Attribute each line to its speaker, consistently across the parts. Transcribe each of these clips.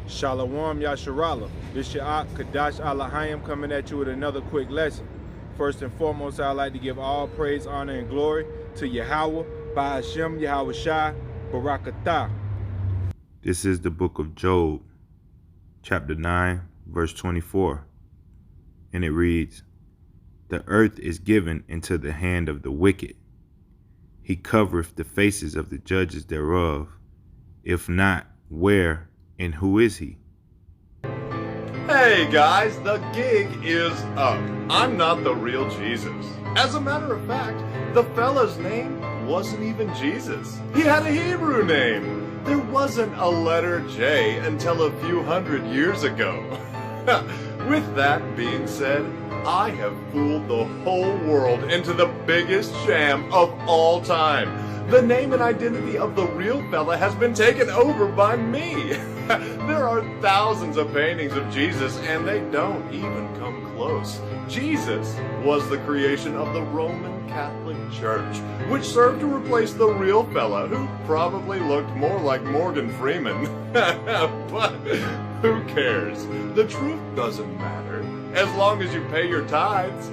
Speaker 1: Shalom Yasharala. This Sha'ak Kadash Alahayim coming at you with another quick lesson. First and foremost, I'd like to give all praise, honor, and glory to Yahweh, by Hashem, Yahweh Shai, Barakatah.
Speaker 2: This is the book of Job, chapter 9, verse 24. And it reads, "The earth is given into the hand of the wicked. He covereth the faces of the judges thereof. If not, where and who is he?"
Speaker 3: Hey guys, the gig is up. I'm not the real Jesus. As a matter of fact, the fella's name wasn't even Jesus. He had a Hebrew name. There wasn't a letter J until a few hundred years ago. With that being said, I have fooled the whole world into the biggest sham of all time. The name and identity of the real fella has been taken over by me. There are thousands of paintings of Jesus and they don't even come close. Jesus was the creation of the Roman Catholic Church, which served to replace the real fella who probably looked more like Morgan Freeman. But who cares? The truth doesn't matter, as long as you pay your tithes.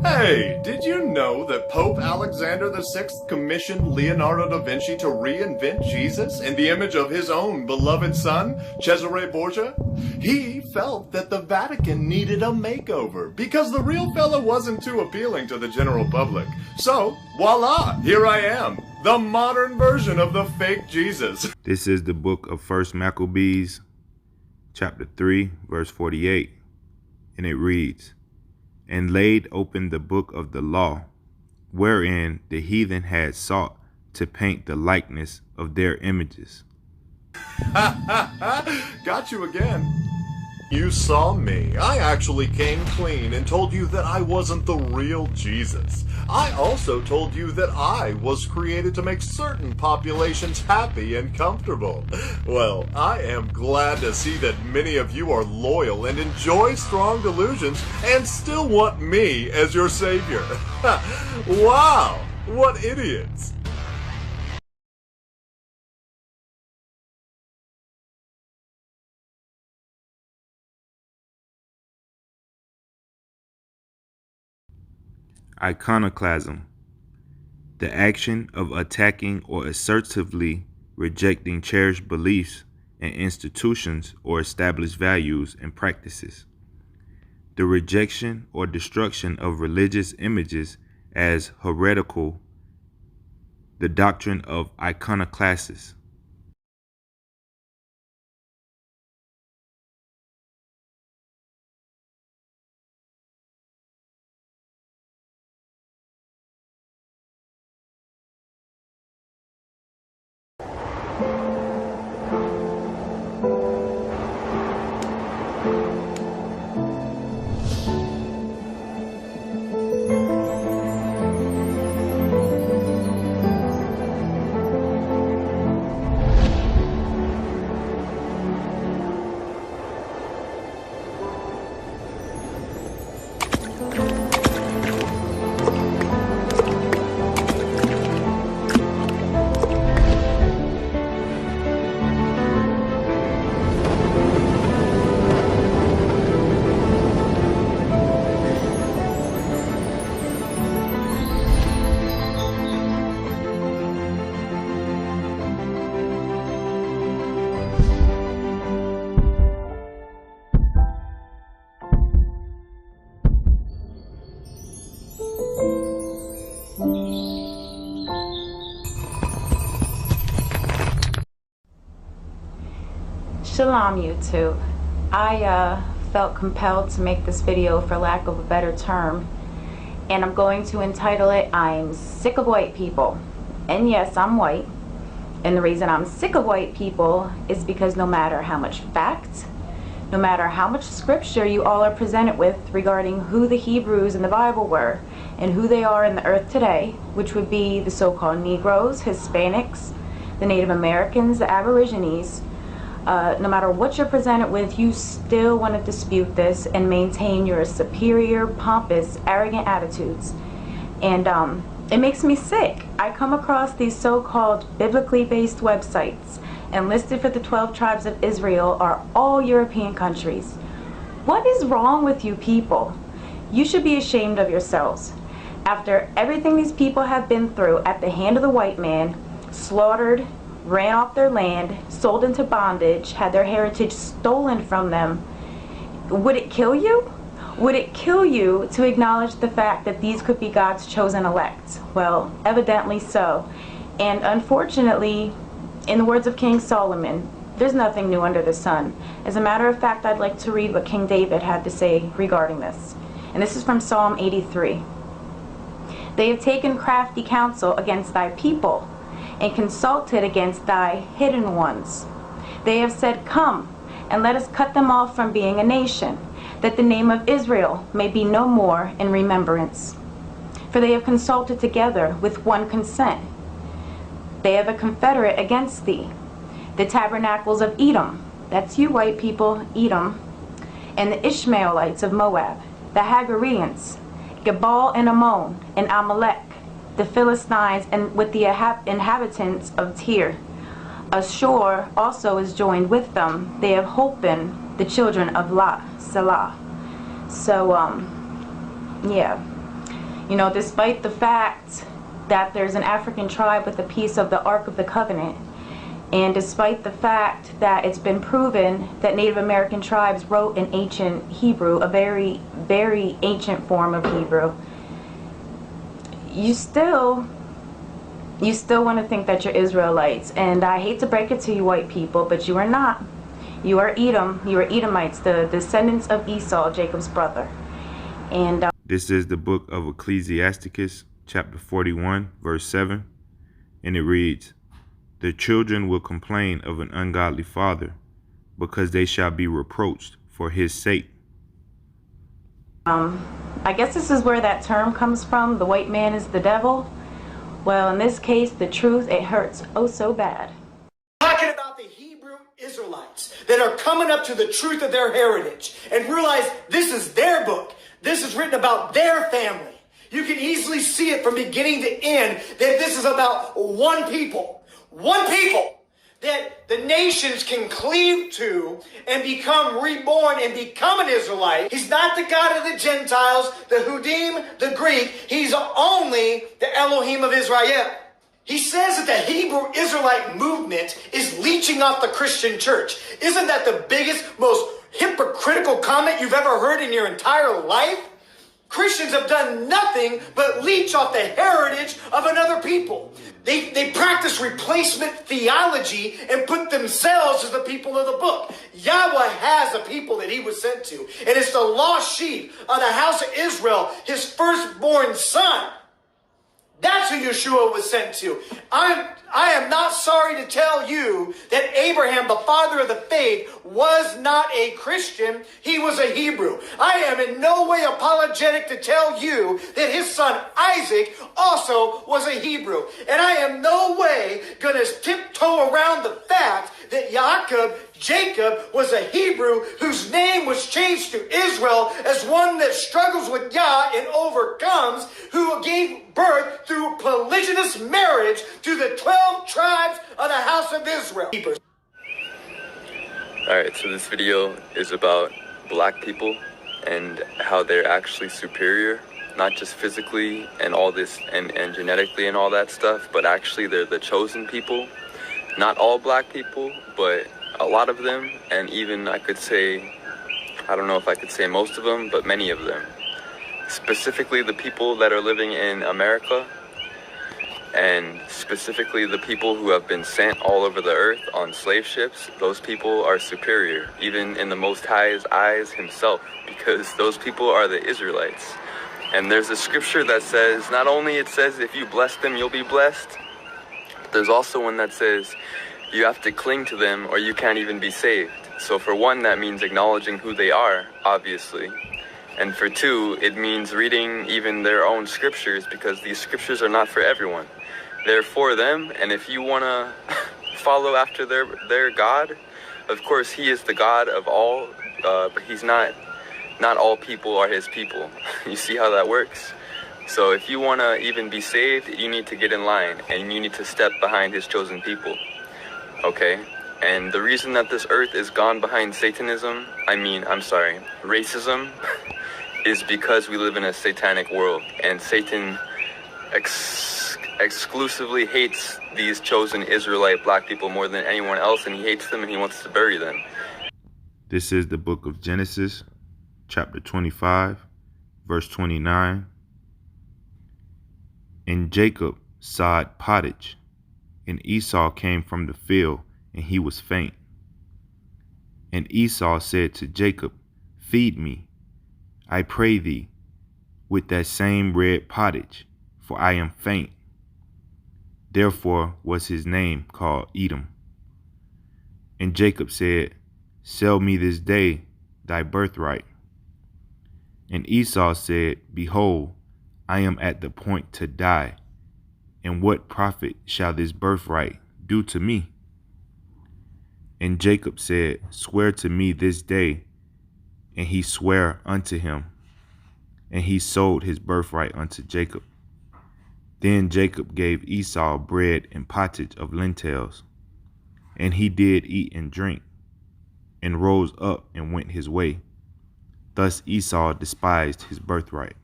Speaker 3: Hey, did you know that Pope Alexander VI commissioned Leonardo da Vinci to reinvent Jesus in the image of his own beloved son, Cesare Borgia? He felt that the Vatican needed a makeover because the real fella wasn't too appealing to the general public. So, voila, here I am, the modern version of the fake Jesus.
Speaker 2: This is the book of 1 Maccabees, chapter 3, verse 48. And it reads, "And laid open the book of the law, wherein the heathen had sought to paint the likeness of their images."
Speaker 3: Got you again. You saw me. I actually came clean and told you that I wasn't the real Jesus. I also told you that I was created to make certain populations happy and comfortable. Well, I am glad to see that many of you are loyal and enjoy strong delusions and still want me as your savior. Wow, what idiots.
Speaker 2: Iconoclasm: the action of attacking or assertively rejecting cherished beliefs and institutions or established values and practices. The rejection or destruction of religious images as heretical. The doctrine of iconoclasts.
Speaker 4: Shalom YouTube. I felt compelled to make this video, for lack of a better term, and I'm going to entitle it "I'm Sick of White People." And yes, I'm white, and the reason I'm sick of white people is because no matter how much fact, no matter how much scripture you all are presented with regarding who the Hebrews in the Bible were and who they are in the earth today, which would be the so-called Negroes, Hispanics, the Native Americans, the Aborigines, no matter what you're presented with, you still want to dispute this and maintain your superior, pompous, arrogant attitudes. And it makes me sick. I come across these so-called biblically based websites and listed for the 12 tribes of Israel are all European countries. What is wrong with you people? You should be ashamed of yourselves. After everything these people have been through at the hand of the white man, slaughtered, ran off their land, sold into bondage, had their heritage stolen from them, would it kill you? Would it kill you to acknowledge the fact that these could be God's chosen elect? Well, evidently so. And unfortunately, in the words of King Solomon, there's nothing new under the sun. As a matter of fact, I'd like to read what King David had to say regarding this. And this is from Psalm 83. They have taken crafty counsel against thy people, and consulted against thy hidden ones. They have said, come, and let us cut them off from being a nation, that the name of Israel may be no more in remembrance. For they have consulted together with one consent. They have a confederate against thee, the tabernacles of Edom, that's you white people, Edom, and the Ishmaelites of Moab, the Hagareans, Gebal and Ammon, and Amalek, the Philistines, and with the inhabitants of Tyre. Ashur also is joined with them. They have holpen the children of Selah. So, yeah. You know, despite the fact that there's an African tribe with a piece of the Ark of the Covenant, and despite the fact that it's been proven that Native American tribes wrote in ancient Hebrew, a very, very ancient form of Hebrew, you still want to think that you're Israelites. And I hate to break it to you white people, but you are not. You are Edom. You are Edomites, the descendants of Esau, Jacob's brother. And
Speaker 2: This is the book of Ecclesiasticus, chapter 41, verse 7, and it reads, the children will complain of an ungodly father, because they shall be reproached for his sake.
Speaker 4: I guess this is where that term comes from, the white man is the devil. Well, in this case, the truth, it hurts oh so bad.
Speaker 5: Talking about the Hebrew Israelites that are coming up to the truth of their heritage and realize this is their book. This is written about their family. You can easily see it from beginning to end that this is about one people that the nations can cleave to and become reborn and become an Israelite. He's not the God of the Gentiles, the Hudim, the Greek. He's only the Elohim of Israel. He says that the Hebrew Israelite movement is leeching off the Christian church. Isn't that the biggest, most hypocritical comment you've ever heard in your entire life? Christians have done nothing but leech off the heritage of another people. They practice replacement theology and put themselves as the people of the book. Yahweh has a people that he was sent to, and it's the lost sheep of the house of Israel, his firstborn son. That's who Yeshua was sent to. I am not sorry to tell you that Abraham, the father of the faith, was not a Christian. He was a Hebrew. I am in no way apologetic to tell you that his son Isaac also was a Hebrew. And I am no way going to tiptoe around the fact that Jacob was a Hebrew whose name was changed to Israel as one that struggles with Yah and overcomes, who gave birth through polygynous marriage to the 12 tribes of the house of Israel.
Speaker 6: Alright, so this video is about black people and how they're actually superior, not just physically and all this and genetically and all that stuff, but actually they're the chosen people. Not all black people, but a lot of them, and even I could say, I don't know if I could say most of them, but many of them. Specifically the people that are living in America, and specifically the people who have been sent all over the earth on slave ships. Those people are superior, even in the Most High's eyes himself, because those people are the Israelites. And there's a scripture that says, not only it says if you bless them, you'll be blessed, but there's also one that says you have to cling to them or you can't even be saved. So for one, that means acknowledging who they are, obviously. And for two, it means reading even their own scriptures, because these scriptures are not for everyone. They're for them, and if you want to follow after their God, of course he is the God of all, but he's not all people are his people. You see how that works? So if you want to even be saved, you need to get in line, and you need to step behind his chosen people. Okay? And the reason that this earth is gone behind racism, is because we live in a satanic world, and Satan exclusively hates these chosen Israelite black people more than anyone else, and he hates them and he wants to bury them.
Speaker 2: This is the book of Genesis, chapter 25, verse 29. And Jacob sowed pottage, and Esau came from the field, and he was faint. And Esau said to Jacob, Feed me, I pray thee, with that same red pottage, for I am faint. Therefore was his name called Edom. And Jacob said, Sell me this day thy birthright. And Esau said, Behold, I am at the point to die, and what profit shall this birthright do to me? And Jacob said, Swear to me this day. And he sware unto him, and he sold his birthright unto Jacob. Then Jacob gave Esau bread and pottage of lentils, and he did eat and drink, and rose up and went his way. Thus Esau despised his birthright.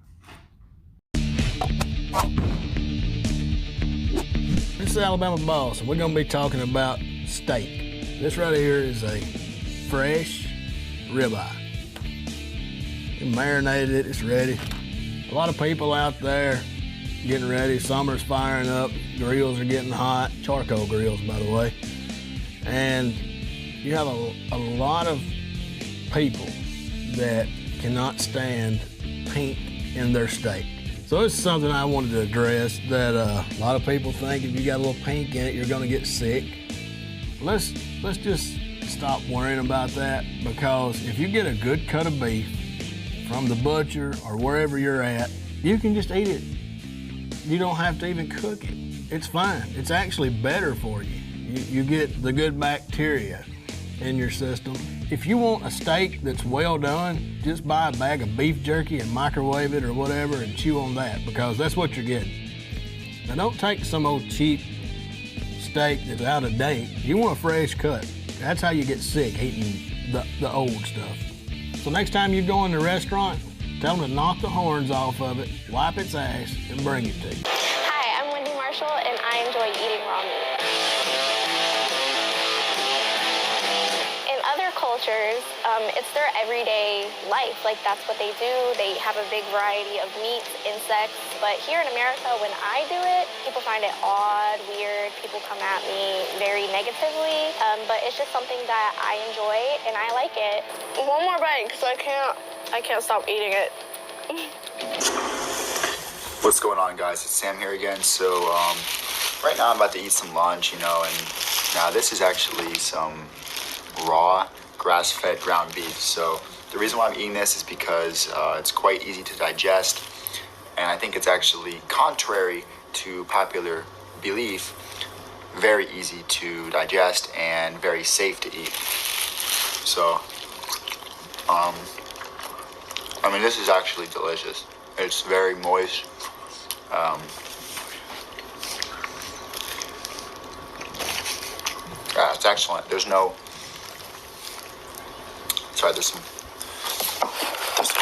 Speaker 7: This is Alabama Boss, and we're going to be talking about steak. This right here is a fresh ribeye. We marinated it, it's ready. A lot of people out there getting ready. Summer's firing up, grills are getting hot, charcoal grills, by the way. And you have a lot of people that cannot stand pink in their steak. So it's something I wanted to address, that a lot of people think if you got a little pink in it, you're gonna get sick. Let's just stop worrying about that, because if you get a good cut of beef from the butcher or wherever you're at, you can just eat it. You don't have to even cook it. It's fine. It's actually better for you. You get the good bacteria in your system. If you want a steak that's well done, just buy a bag of beef jerky and microwave it or whatever and chew on that, because that's what you're getting. Now don't take some old cheap steak that's out of date. You want a fresh cut. That's how you get sick, eating the old stuff. So next time you go in the restaurant, tell them to knock the horns off of it, wipe its ass, and bring it to you.
Speaker 8: Hi, I'm Wendy Marshall, and I enjoy eating raw meat. In other cultures, it's their everyday life. Like, that's what they do. They have a big variety of meats, insects. But here in America, when I do it, people find it odd, weird. People come at me very negatively. But it's just something that I enjoy, and I like it. One more bite, because I can't stop eating it.
Speaker 9: What's going on, guys? It's Sam here again. So right now I'm about to eat some lunch, and now this is actually some raw grass-fed ground beef. So the reason why I'm eating this is because it's quite easy to digest, and I think it's actually, contrary to popular belief, very easy to digest and very safe to eat. So this is actually delicious. It's very moist. Yeah, it's excellent. There's some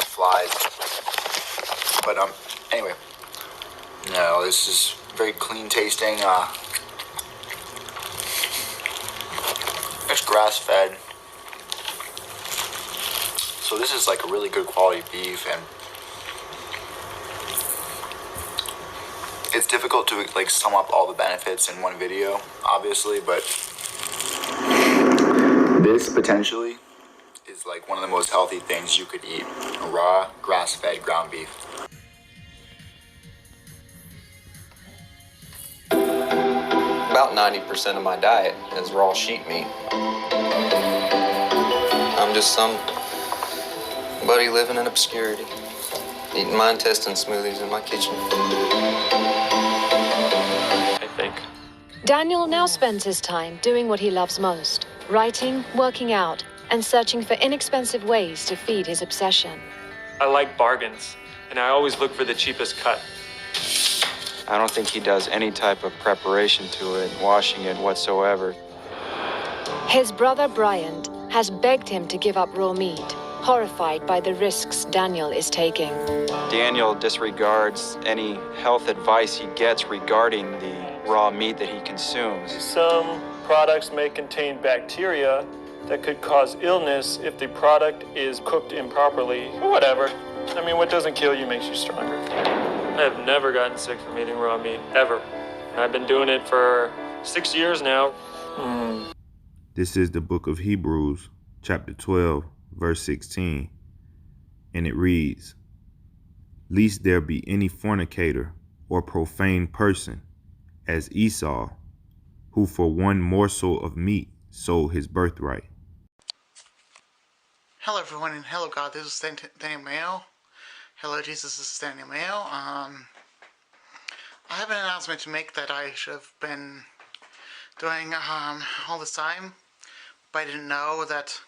Speaker 9: flies. But anyway, no, this is very clean tasting. It's grass fed. So this is like a really good quality beef, and it's difficult to like sum up all the benefits in one video, obviously, but this potentially is like one of the most healthy things you could eat. Raw, grass-fed ground beef.
Speaker 10: About 90% of my diet is raw sheep meat. I'm just somebody living in obscurity, eating my intestine smoothies in my kitchen.
Speaker 11: I think.
Speaker 12: Daniel now spends his time doing what he loves most: writing, working out, and searching for inexpensive ways to feed his obsession.
Speaker 11: I like bargains, and I always look for the cheapest cut.
Speaker 10: I don't think he does any type of preparation to it, washing it whatsoever.
Speaker 12: His brother Bryant has begged him to give up raw meat, horrified by the risks Daniel is taking.
Speaker 13: Daniel disregards any health advice he gets regarding the raw meat that he consumes.
Speaker 11: Some products may contain bacteria that could cause illness if the product is cooked improperly, or whatever. I mean, what doesn't kill you makes you stronger. I've never gotten sick from eating raw meat, ever. I've been doing it for 6 years now.
Speaker 2: This is the book of Hebrews, chapter 12, verse 16, and it reads, "Lest there be any fornicator or profane person, as Esau, who for one morsel of meat sold his birthright."
Speaker 5: Hello, everyone, and hello, God. This is Daniel Mayo. Hello, Jesus. This is Daniel Mayo. I have an announcement to make that I should have been doing all this time, but I didn't know that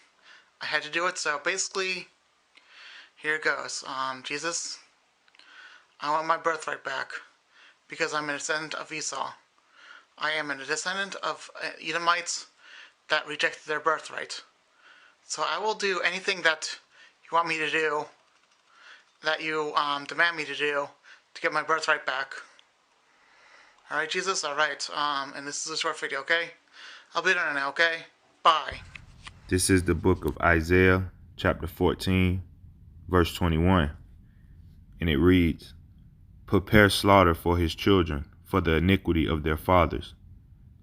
Speaker 5: I had to do it. So basically, here it goes. Jesus, I want my birthright back because I'm a descendant of Esau. I am a descendant of Edomites that rejected their birthright. So I will do anything that you want me to do, that you demand me to do, to get my birthright back. Alright, Jesus? Alright. And this is a short video, okay? I'll be there now, okay? Bye.
Speaker 2: This is the book of Isaiah, chapter 14, verse 21, and it reads, "Prepare slaughter for his children, for the iniquity of their fathers,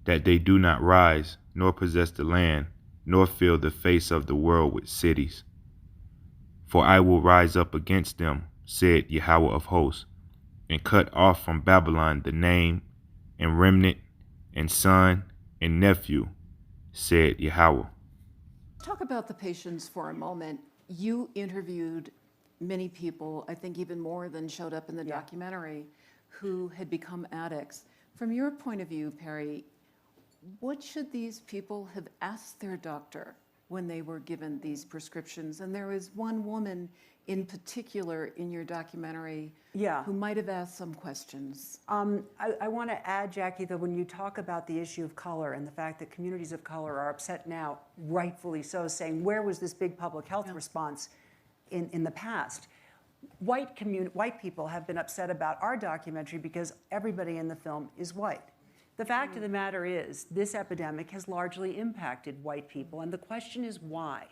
Speaker 2: that they do not rise, nor possess the land, nor fill the face of the world with cities. For I will rise up against them, said Yahweh of hosts, and cut off from Babylon the name, and remnant, and son, and nephew, said Yahweh."
Speaker 14: Talk about the patients for a moment. You interviewed many people, I think even more than showed up in the documentary, who had become addicts. From your point of view, Perry, what should these people have asked their doctor when they were given these prescriptions? And there was one woman in particular in your documentary who might have asked some questions.
Speaker 15: I want to add, Jackie, that when you talk about the issue of color and the fact that communities of color are upset now, rightfully so, saying where was this big public health response in the past? White people have been upset about our documentary because everybody in the film is white. The fact of the matter is, this epidemic has largely impacted white people, and the question is why?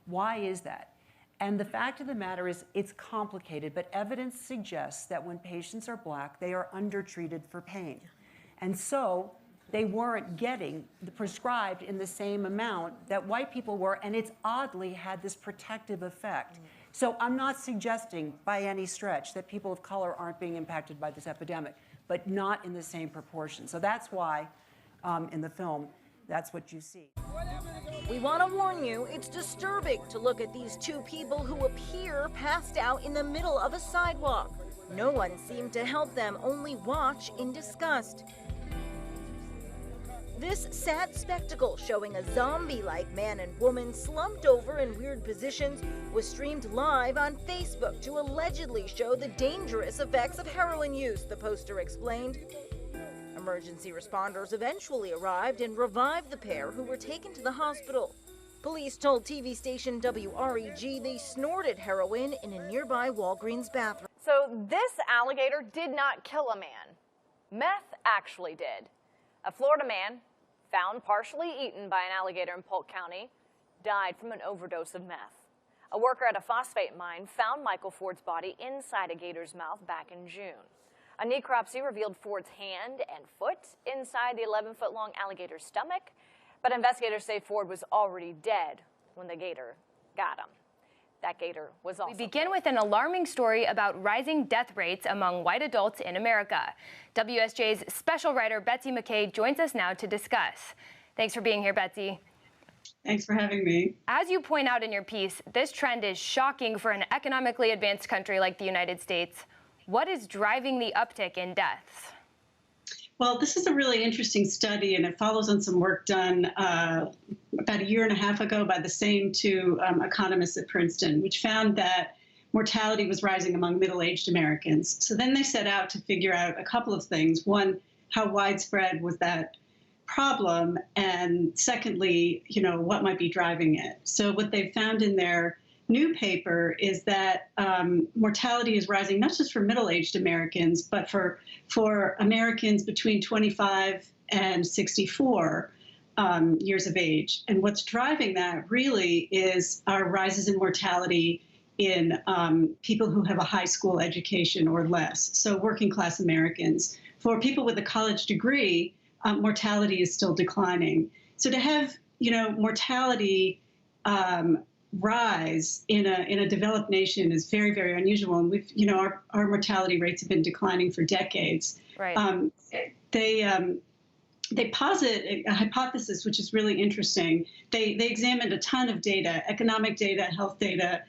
Speaker 15: Why is that? And the fact of the matter is, it's complicated, but evidence suggests that when patients are Black, they are undertreated for pain. And so they weren't getting prescribed in the same amount that white people were, and it's oddly had this protective effect. So I'm not suggesting by any stretch that people of color aren't being impacted by this epidemic, but not in the same proportion. So that's why in the film, that's what you see.
Speaker 16: We want to warn you, it's disturbing to look at these two people who appear passed out in the middle of a sidewalk. No one seemed to help them, only watch in disgust. This sad spectacle showing a zombie-like man and woman slumped over in weird positions was streamed live on Facebook to allegedly show the dangerous effects of heroin use, the poster explained. Emergency responders eventually arrived and revived the pair who were taken to the hospital. Police told TV station WREG they snorted heroin in a nearby Walgreens bathroom.
Speaker 17: So this alligator did not kill a man. Meth actually did. A Florida man, found partially eaten by an alligator in Polk County, died from an overdose of meth. A worker at a phosphate mine found Michael Ford's body inside a gator's mouth back in June. A necropsy revealed Ford's hand and foot inside the 11-foot-long alligator's stomach, but investigators say Ford was already dead when the gator got him. That gator was also.
Speaker 18: We begin with an alarming story about rising death rates among white adults in America. WSJ's special writer Betsy McKay joins us now to discuss. Thanks for being here, Betsy.
Speaker 19: Thanks for having me.
Speaker 18: As you point out in your piece, this trend is shocking for an economically advanced country like the United States. What is driving the uptick in deaths?
Speaker 19: Well, this is a really interesting study, and it follows on some work done about a year and a half ago by the same two economists at Princeton, which found that mortality was rising among middle-aged Americans. So then they set out to figure out a couple of things. One, how widespread was that problem? And secondly, what might be driving it? So what they've found in their new paper is that mortality is rising, not just for middle-aged Americans, but for Americans between 25 and 64 years of age. And what's driving that really is our rises in mortality in people who have a high school education or less, so working class Americans. For people with a college degree, mortality is still declining. So to have, mortality rise in a developed nation is very, very unusual. And we've, our mortality rates have been declining for decades.
Speaker 18: Right.
Speaker 19: They posit a hypothesis, which is really interesting. They examined a ton of data, economic data, health data,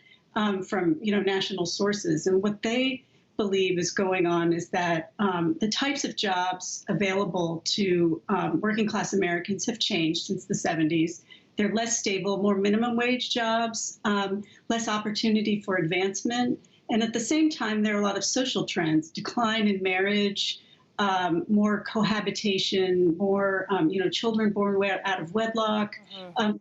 Speaker 19: from national sources. And what they believe is going on is that the types of jobs available to working class Americans have changed since the 70s. They're less stable, more minimum wage jobs, less opportunity for advancement. And at the same time, there are a lot of social trends, decline in marriage, more cohabitation, more children born out of wedlock,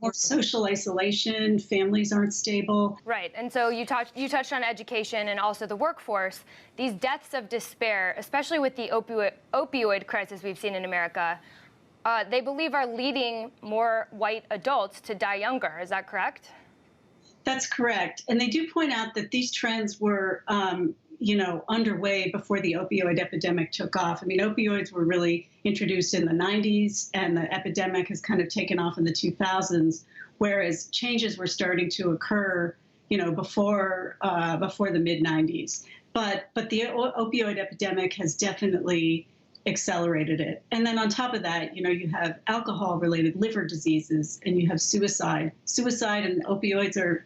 Speaker 19: more social isolation, families aren't stable.
Speaker 18: Right, and so you touched on education and also the workforce. These deaths of despair, especially with the opioid crisis we've seen in America, they believe are leading more white adults to die younger. Is that correct?
Speaker 19: That's correct. And they do point out that these trends were underway before the opioid epidemic took off. I mean, opioids were really introduced in the 90s, and the epidemic has kind of taken off in the 2000s, whereas changes were starting to occur, before the mid-90s. But the opioid epidemic has definitely accelerated it. And then on top of that, you have alcohol-related liver diseases, and you have suicide. Suicide and opioids are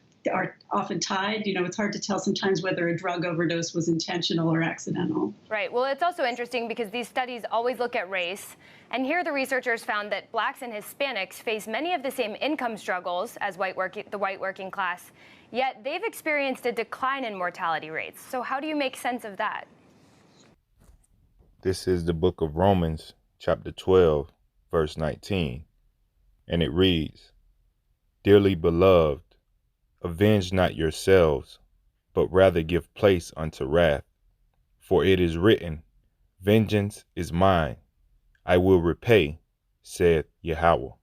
Speaker 19: often tied. It's hard to tell sometimes whether a drug overdose was intentional or accidental.
Speaker 18: Right. Well, it's also interesting because these studies always look at race. And here the researchers found that blacks and Hispanics face many of the same income struggles as the white working class, yet they've experienced a decline in mortality rates. So how do you make sense of that?
Speaker 2: This is the book of Romans, chapter 12, verse 19. And it reads, "Dearly beloved, avenge not yourselves, but rather give place unto wrath. For it is written, Vengeance is mine, I will repay, saith Yahweh."